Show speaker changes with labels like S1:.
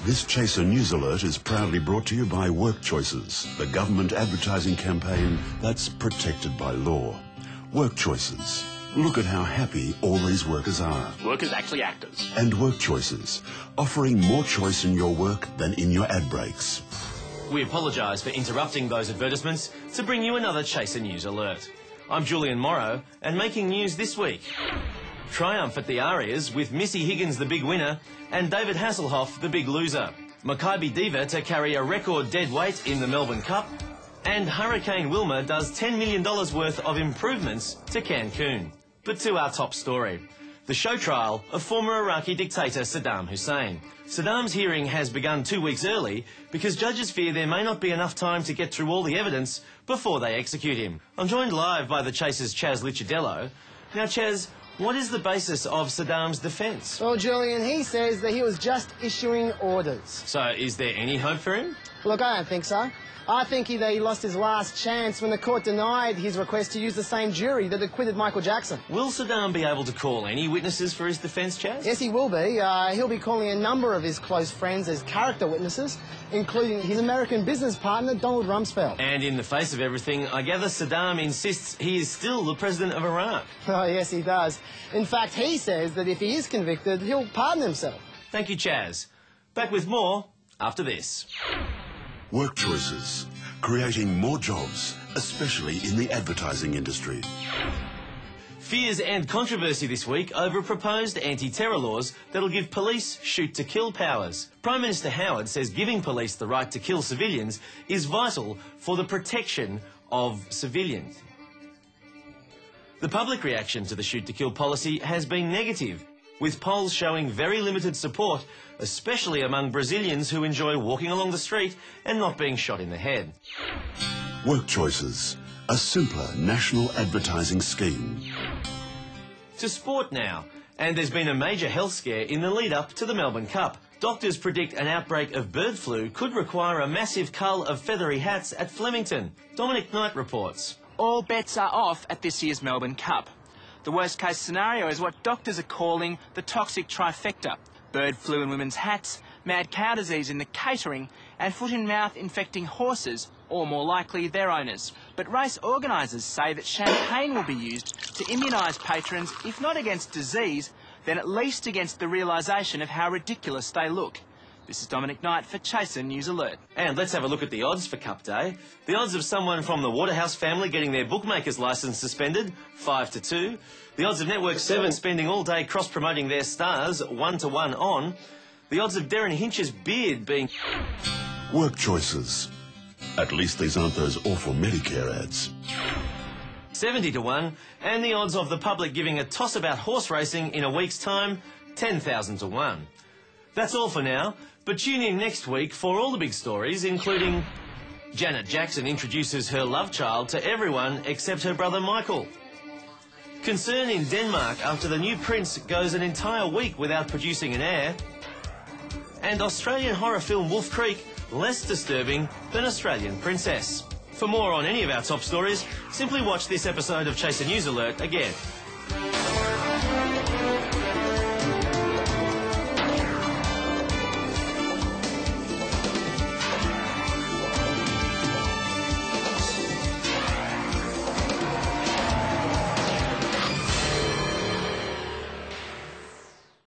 S1: This Chaser News Alert is proudly brought to you by Work Choices, the government advertising campaign that's protected by law. Work Choices. Look at how happy all these workers are.
S2: Workers actually actors.
S1: And Work Choices, offering more choice in your work than in your ad breaks.
S2: We apologise for interrupting those advertisements to bring you another Chaser News Alert. I'm Julian Morrow, and making news this week. Triumph at the Arias with Missy Higgins the big winner and David Hasselhoff the big loser. Maccabi Diva to carry a record dead weight in the Melbourne Cup. And Hurricane Wilma does $10 million worth of improvements to Cancun. But to our top story. The show trial of former Iraqi dictator Saddam Hussein. Saddam's hearing has begun 2 weeks early because judges fear there may not be enough time to get through all the evidence before they execute him. I'm joined live by the Chaser's Chaz Licciardello. Now, Chaz, what is the basis of Saddam's defence?
S3: Well, Julian, he says that he was just issuing orders.
S2: So, is there any hope for him?
S3: Look, I don't think so. I think he lost his last chance when the court denied his request to use the same jury that acquitted Michael Jackson.
S2: Will Saddam be able to call any witnesses for his defence, Chaz?
S3: Yes, he will be. He'll be calling a number of his close friends as character witnesses, including his American business partner, Donald Rumsfeld.
S2: And in the face of everything, I gather Saddam insists he is still the president of Iraq.
S3: Oh, yes, he does. In fact, he says that if he is convicted, he'll pardon himself.
S2: Thank you, Chaz. Back with more after this.
S1: Work Choices, creating more jobs, especially in the advertising industry.
S2: Fears and controversy this week over proposed anti-terror laws that'll give police shoot-to-kill powers. Prime Minister Howard says giving police the right to kill civilians is vital for the protection of civilians. The public reaction to the shoot-to-kill policy has been negative, with polls showing very limited support, especially among Brazilians who enjoy walking along the street and not being shot in the head.
S1: Work Choices, a simpler national advertising scheme.
S2: To sport now, and there's been a major health scare in the lead-up to the Melbourne Cup. Doctors predict an outbreak of bird flu could require a massive cull of feathery hats at Flemington. Dominic Knight reports.
S4: All bets are off at this year's Melbourne Cup. The worst-case scenario is what doctors are calling the toxic trifecta. Bird flu in women's hats, mad cow disease in the catering, and foot-and-mouth infecting horses, or more likely their owners. But race organisers say that champagne will be used to immunise patrons, if not against disease, then at least against the realisation of how ridiculous they look. This is Dominic Knight for Chaser News Alert.
S2: And let's have a look at the odds for Cup Day. The odds of someone from the Waterhouse family getting their bookmaker's licence suspended, 5-2. The odds of Network 7 spending all day cross-promoting their stars, 1-1 on. The odds of Darren Hinch's beard being...
S1: Work Choices. At least these aren't those awful Medicare ads.
S2: 70-1. And the odds of the public giving a toss about horse racing in a week's time, 10,000-1. That's all for now, but tune in next week for all the big stories, including Janet Jackson introduces her love child to everyone except her brother Michael. Concern in Denmark after the new prince goes an entire week without producing an heir. And Australian horror film Wolf Creek less disturbing than Australian Princess. For more on any of our top stories, simply watch this episode of Chaser News Alert again.